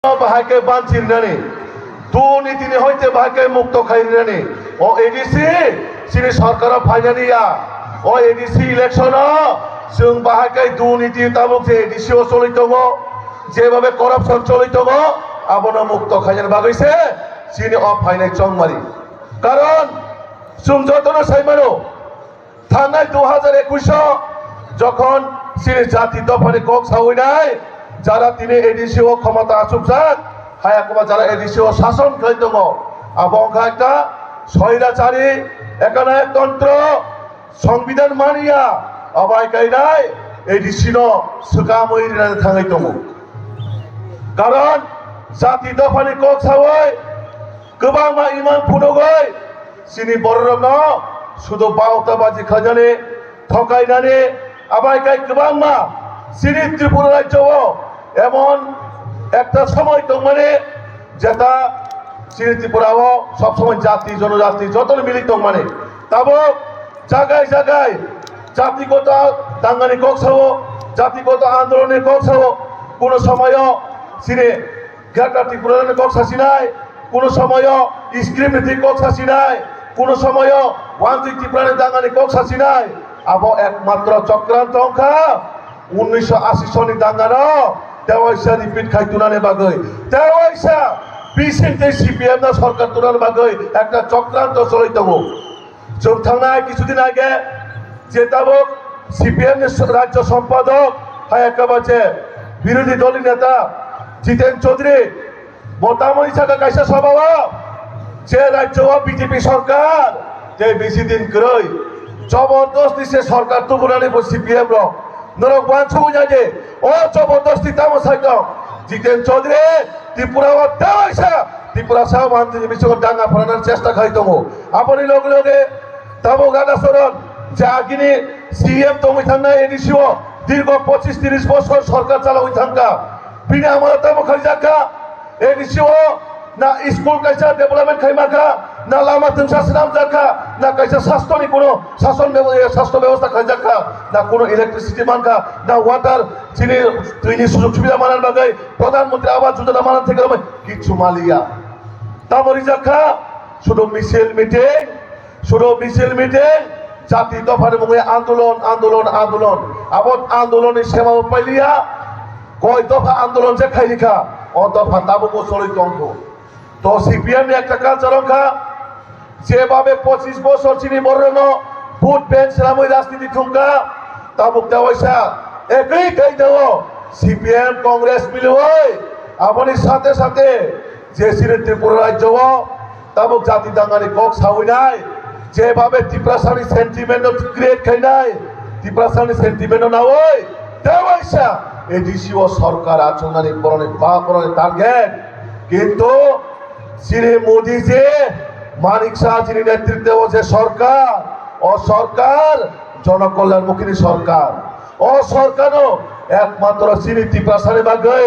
বাহাকে বাঞ্চির নানি দুর্নীতি হইতে বাহাকে মুক্ত খাইরানি ও এডিসি সিনি সরকার ফাইনানিয়া ও এডিসি ইলেকশন जों बाहाय दुर्नीति ताबुक जे एडिसिओ चलित जेभाबे करापसन चलित आबनो मुक्त खाइनो बागैसे सिनि अ फाइनाय चंगमारि कारण जों जतनो साइमानो थांनाय 2021 যখন सिनि जाति दफानि कक सावैनाय যারা তিনি এডিসিও ক্ষমতা আসুকজাক হায়াকুমা যারা এডিসিও শাসন খাই দङ আবংখা একটা স্বৈরাচারী একনায়কতন্ত্র সংবিধান মানিয়া আবাই গাयनाय एडिसिनो सुकामैरिनानै थाङै दङ कारण जाति दफानि कक सावै गोबां मा इमान फुनगै सिनि बररनो शुधु बावताबाजी खाजाने ठकायनानै आबाय गाय गोबां मा सिनि त्रिपुरा राज्यआव এমন একটা সময় তো মানে যেটা সিনি ত্রিপুরাও সব সময় জাতি জনজাতি যত মিলিত মানে তাবো জায়গায় জায়গায় জাতিগত দাঙ্গানি কক্সাও জাতিগত আন্দোলনের কক্সাও কোনো সময় সিনে ঘাটা ত্রিপুরার কক্সাসি নাই কোনো সময় স্ক্রিপ্ট কক্সাসি নাই কোনো সময় ওয়ান ত্রিপুরার দাঙ্গানি কক্সাসি নাই আবো একমাত্র চক্রান্ত অঙ্কা 1980 সনি দাঙ্গানো देवाइसा रिपिट खाई तुनाने बागै देवाइसा बिसिंते सीपीएम ना सरकार तुनाने बागै একটা চক্রান্ত চলিত जों थांनाय কিছুদিন আগে যেতাবো सीपीएम রাজ্য সম্পাদক হায়াকাবাচে বিরোধী দলীয় নেতা জিতেন চৌধুরী মোটামুটি থাকা কাইসা সভাও যে রাজ্য বিজেপি সরকার যে বেশি দিন কই জবরদস্তি সে সরকার তো বনানে सीपीएम র নরক বাঞ্ছু যাজে ও জবরদস্তি তামসাইত জিতেন চৌধুরী ত্রিপুরা দেওয়াইসা ত্রিপুরা সাহ মানতে বিশ্বক ডাঙ্গা ফরানোর চেষ্টা খাইতো আপনি লগে লগে তাবো গাদা সরণ যে আগিনি সিএম তো ওই থাঙ্গা এডিসিও দীর্ঘ 25-30 বছর সরকার চালা ওই থাঙ্গা বিনা আমার তাবো খাই যাকা এডিসিও না স্কুল কাইসা ডেভেলপমেন্ট খাইমাখা না লামা তুমসা সিনাম যাকা না কাইসা স্বাস্থ্যনি কোনো স্বাস্থ্য ব্যবস্থা খাই যাকা না কোনো ইলেকট্রিসিটি মানকা না ওয়াটার চিনি তৈরি সুযোগ সুবিধা মানার বাগাই প্রধানমন্ত্রী আবাস যোজনা মানার থেকে কিছু মালিয়া তামরি যাকা শুধু মিছিল মিটিং জাতি দফার মুখে আন্দোলন আন্দোলন আন্দোলন আবার আন্দোলনের সেবা পাইলিয়া কয় দফা আন্দোলন যে খাই লিখা ও দফা তাবুকো চলিত অঙ্ক তো সিপিএম একটা কালচার অঙ্কা যেভাবে 25 বছর চিনি বর্ণ ভোট ব্যাংক সেরামই রাজনীতি ঠুমকা তাবুক দেওয়াইসা একই খাই দেব সিপিএম কংগ্রেস মিলে ওই আপনি সাথে সাথে যে সিনে ত্রিপুরা রাজ্য তাবুক জাতি দাঙ্গানি কক সাউই নাই যেভাবে ত্রিপুরাসানি সেন্টিমেন্ট ক্রিয়েট খাই নাই ত্রিপুরাসানি সেন্টিমেন্ট না ওই দেওয়াইসা এডিসিও সরকার আচরণানি বরণে বা বরণে টার্গেট কিন্তু শ্রী মোদী যে মানিক শাহ যিনি নেতৃত্বে যে সরকার ও সরকার জনকল্যাণমুখী সরকার ও সরকারও একমাত্র শ্রী ত্রিপুরাসানি বাগে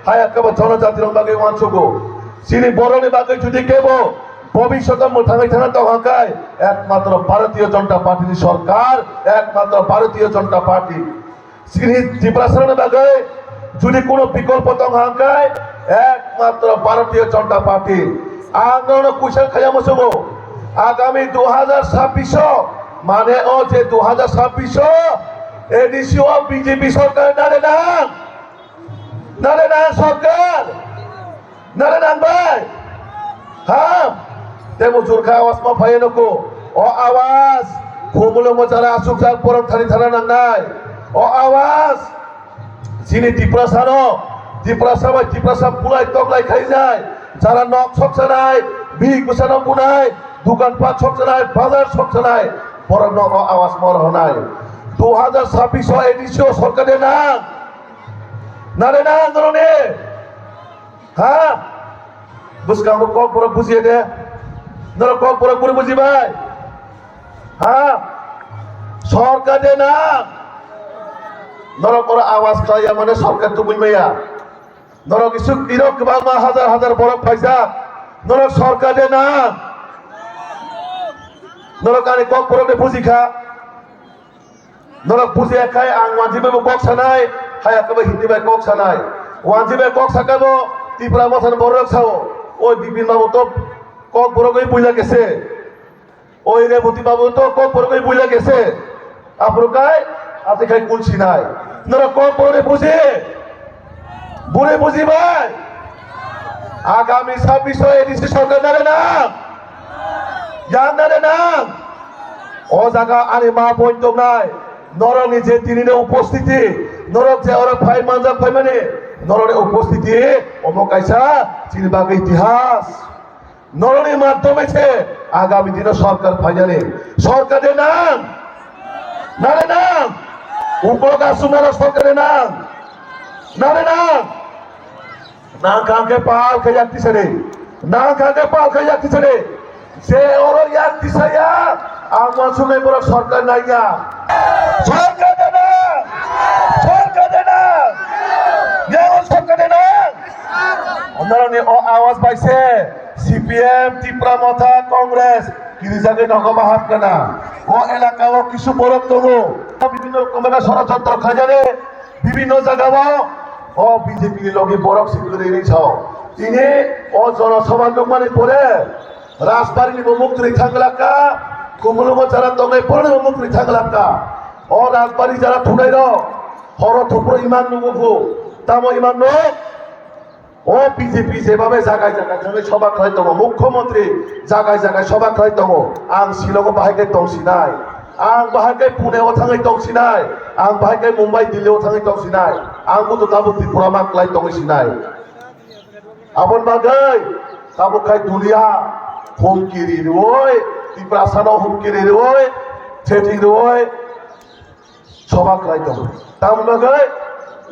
হায়াকাবা জনজাতির বাগে ওয়াঞ্চগো শ্রী বরণে বাগে যদি কেব ভবিষ্যতে থাকাই থানা তো হাঁকায় একমাত্র ভারতীয় জনতা পার্টির সরকার একমাত্র ভারতীয় জনতা পার্টি শ্রী ত্রিপুরাসানি বাগে যদি কোনো বিকল্প তং হাঁকায় একমাত্র ভারতীয় জনতা পার্টি আন্দোলন কুশল খাইয়া মসবো আগামী 2026 মানে ও যে 2026 এডিসিও বিজেপি সরকার নারে না সরকার নারে না ভাই হ্যাঁ তেমন জোরখা আওয়াজ মা ভাই নকো ও আওয়াজ খুবলো মজারা আসুক যার পরম থানি থানা নাই ও আওয়াজ যিনি ত্রিপুরা পুলাই তকলাই খাই যায় যারা নখ ছকছে নাই ভিক বসানো বুনাই দোকানপাট ছকছে নাই বাজার ছকছে নাই বড় নখ আওয়াজ মর নাই 2026 এডিসিও সরকারে না আন্দোলনে হ্যাঁ বুঝকা আমরা কক পরে বুঝিয়ে দে ধরো কক পরে করে বুঝি ভাই হ্যাঁ সরকারে না ধরো করে আওয়াজ খাইয়া মানে সরকার তো বুঝমাইয়া ধরো কিছু ইরক বাংলা হাজার হাজার বড় পয়সা ধরো সরকারে না ধরো কানে কক পরে বুঝি খা ধরো বুঝিয়ে খায় আং মাঝিবে বক্সা নাই হায়া কবে হিন্দি বাই কক্সা নাই ওয়াজিবে কক সাকাবো ত্রিপুরা মথান বড় রাখছাও ওই বিপিন বাবু তো কক বড় করে বুঝলা গেছে ওই রেবতী বাবু তো কক বড় করে বুঝলা গেছে আপনার আপনি খাই কুলছি নাই আপনারা কক বড় বুঝে বুড়ে বুঝি ভাই আগামী 26 এডিসি সরকার জানে না জানে না ও জায়গা আরে মা বইতো নাই নরনি যে তিনি উপস্থিতি নরক যে ওরা ফাই মানজা ফাই মানে নরনের উপস্থিতি অমকাইসা চিনবাগ ইতিহাস নরনের মাধ্যমে আগামী দিনে সরকার ফাইনালে সরকারের নাম নারে নাম উপরকা সুনার সরকারের নাম নারে নাম না কাকে পাল খাই যাচ্ছিস রে না কাকে পাল খাই যাচ্ছিস রে সে ওর যাচ্ছিস আমার সঙ্গে বড় সরকার নাই না সরকার দে না সরকার দে না সরকার দে না অন্যরণে ও আওয়াজ পাইছে সিপিএম ত্রিপুরা মথা কংগ্রেস কিন্তু জায়গায় নগমা হাত কেনা ও এলাকা ও কিছু বড় তবু বিভিন্ন রকমের ষড়যন্ত্র খাজারে বিভিন্ন জায়গায় ও বিজেপি লগে বড় সিকিউরিটি নিছাও তিনি ও জনসভার লোক মানে পড়ে রাজবাড়ি মুক্তি থাকলাকা কুমলুম যারা দমে পড়ে মুক্তি থাকলাকা ও রাজবাড়ি যারা ঠুনাইল হর থুপুর ইমান নুবু তাম ইমান নো ও বিজেপি যেভাবে জায়গায় জায়গায় সভা খাই তব মুখ্যমন্ত্রী জায়গায় জায়গায় সভা খাই তব আং শিলং বাহাইকে দংশি নাই আং বাহাইকে পুনেও থাঙै দংশি নাই আং বাহাইকে মুম্বাই দিল্লিও থাঙै দংশি নাই আं বুতো তাবো ত্রিপুরা মাকলাই দংশি নাই আপন বাগै তাবো খাই দুলিয়া হুমকিরি রই ত্রিপুরা সানো হুমকিরি রই থেটি রই সভা খাই তব তাম বাগै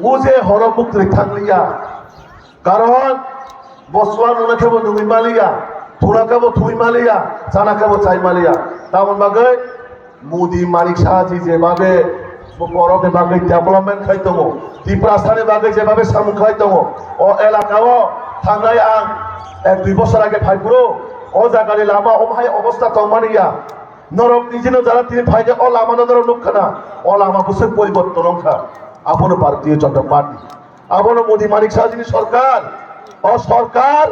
ও যে হর মুক্তি থাকলিয়া কারণ বসওয়ান ওনাকেবো নুই মালিয়া থুনাকেবো থুই মালিয়া জানাকেবো চাই মালিয়া তেমন বাগै মোদি মালিক সাহাজি যেভাবে বড়কে বাগै ডেভেলপমেন্ট খাইতমো ত্রিপুরা স্থানে বাগै যেভাবে সামু খাইতমো ও এলাকাও থাঙ্গাই আং 1-2 বছর আগে ফাইপুরো ও জায়গায় লামা ও ভাই অবস্থা তমানিয়া নরক নিজেনো যারা তিনি ফাইজে ও লামা নদর নুখানা ও লামা বসে পরিবর্তন খা আপন ভারতীয় জনতা পার্টি আপন মোদি মালিক সাহাজি সরকার ও সরকার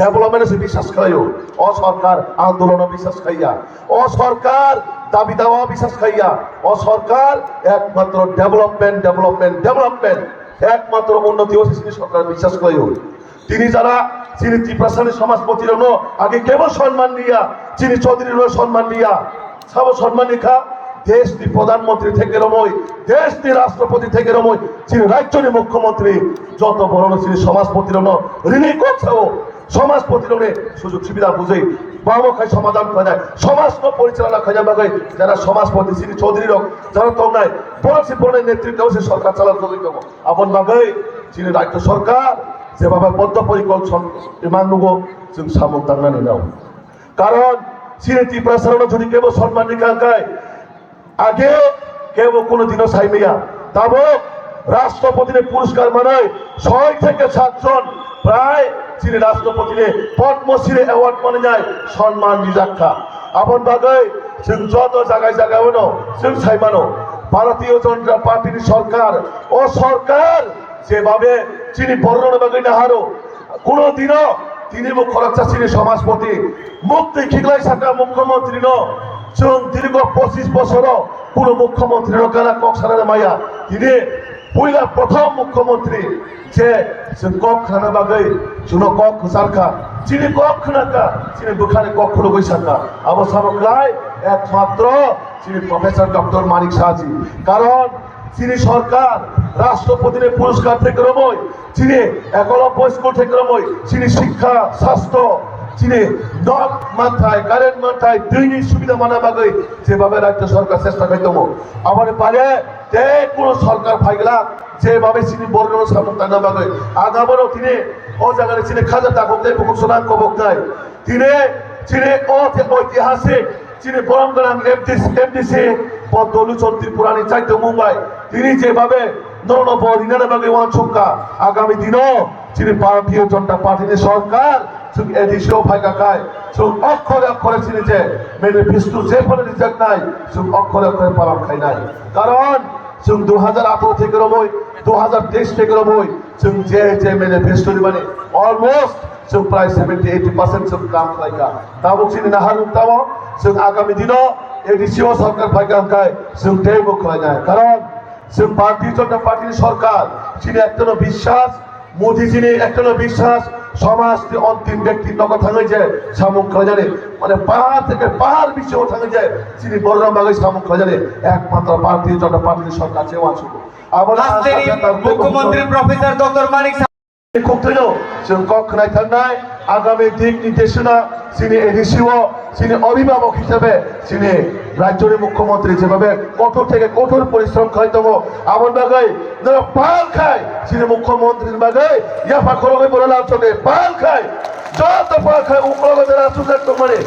ডেভেলপমেন্টে বিশ্বাস খাইও ও সরকার আন্দোলন বিশ্বাস খাইয়া ও সরকার দাবি দাওয়া বিশ্বাস খাইয়া ও সরকার একমাত্র ডেভেলপমেন্ট ডেভেলপমেন্ট ডেভেলপমেন্ট একমাত্র উন্নতি হচ্ছে সরকার বিশ্বাস খাইও তিনি যারা তিনি ত্রিপ্রাসানী সমাজপতির আগে কেবল সম্মান নিয়া তিনি চৌধুরীর সম্মান নিয়া সব সম্মান নিখা দেশটি প্রধানমন্ত্রী থেকে রমই দেশটি রাষ্ট্রপতি থেকে রমই তিনি রাজ্যের মুখ্যমন্ত্রী যত বড় তিনি সমাজপতির ঋণী করছেও সমাজপতির সুযোগ সুবিধা বুঝে বাবা খাই সমাধান করা যায় সমাজ পরিচালনা খাজা বাগাই যারা সমাজপতি তিনি চৌধুরী যারা তো নাই পড়াশি পড়ার নেতৃত্ব সে সরকার চালার জড়িত আপন বাগাই তিনি রাজ্য সরকার যেভাবে বদ্ধ পরিকল্পনা মানব সামন্তাঙ্গানি নাও কারণ তিনি ত্রিপ্রাসারণ যদি কেবল সম্মান নিকাঙ্কায় আগে কেউ কোনোদিনও চাইমিয়া তাবো রাষ্ট্রপতির পুরস্কার মানায় 6 থেকে 7 জন প্রায় তিনি রাষ্ট্রপতিরে পদ্মশ্রী অ্যাওয়ার্ড মানে যায় সম্মান নিজাক্ষা আপন বাগাই যত জায়গায় জায়গায় হনো চাইমানো ভারতীয় জনতা পার্টির সরকার ও সরকার যেভাবে তিনি বর্ণনা বাগাই না হারো কোনোদিনও তিনি মুখ্যরক্ষা তিনি সমাজপতি মুক্তি খিগলাই থাকা মুখ্যমন্ত্রী দীর্ঘ 25 বছর কোন মুখ্যমন্ত্রী কারা কক্সারের মাইয়া তিনি পয়লা প্রথম মুখ্যমন্ত্রী যে কক খানা বাগাই শুনো কক সারখা যিনি কক খানাকা তিনি বুখানে কখনো বৈশাখা অবসাবকলাই একমাত্র তিনি প্রফেসর ডক্টর মানিক সাহাজি কারণ তিনি সরকার রাষ্ট্রপতির পুরস্কার থেকে রমই তিনি একলব্য স্কুল থেকে রমই তিনি শিক্ষা স্বাস্থ্য তিনি নদ মাথায় কারেন্ট মাথায় দৈনিক সুবিধা মানা বাগাই যেভাবে রাজ্য সরকার চেষ্টা করতেম আবার পারে যে কোনো সরকার ফাইগলা যেভাবে তিনি বর্ণনা সামন্তাঙ্গা বাগাই আগাবারও তিনি ও জায়গায় তিনি খাজা তাকক দেয় ঘোষণা কবক নাই তিনি ঐতিহাসিক তিনি বরমগ্রাম এমডিসি পদ্মলোচন ত্রিপুরানি চাইতে মুম্বাই তিনি যেভাবে নরনবাগে ওয়ানসুকা আগামী দিনও তিনি ভারতীয় জনতা পার্টির সরকার এডিসিও ফাইকা খায় অক্ষরে অক্ষরে তিনি যে ম্যানিফেস্টো যে ফলে রিজেক্ট নাই অক্ষরে অক্ষরে পালন খাই নাই কারণ 2018 থেকে রমই 2023 থেকে রমই যে ম্যানিফেস্টো মানে almost जों प्राय 70-80% जों काम खालायगा ताबुक सिनि नाहार तामो जों आगामी दिनाव एडिसिअ सरकार फायगांखाय जों दैबो खालायनाय कारण जों भारतीय जनता पार्टी सरकार सिनि एकटनो বিশ্বাস मोदीजीनि एकटनो বিশ্বাস समाजनि अंतिम व्यक्ति नगर थाङै जे सामुख खालायनानै माने पाहाड़ থেকে पाहाड़ बिसिआव थाङै जे सिनि बररा बागै सामुख खालायनानै एकमात्र भारतीय जनता पार्टी सरकार सेवा सुरु आबोला मुख्यमंत्री प्रफेसर डॉक्टर मानिक 국토요 지금 꼭 그날탄날 아가미 딕 নির্দেশনা যিনি এডিসিও যিনি অভিভাবক হিসেবে যিনি রাজ্যের মুখ্যমন্ত্রী যেভাবে কঠোর থেকে কঠোর পরিশ্রম খাইতব আমার বাগাই পাল খায় যিনি মুখ্যমন্ত্রীর বাগাই ইয়াফা খরগে বলে লাভ চলে পাল খায় যত পাল খায় উপলব্ধ রাষ্ট্র মানে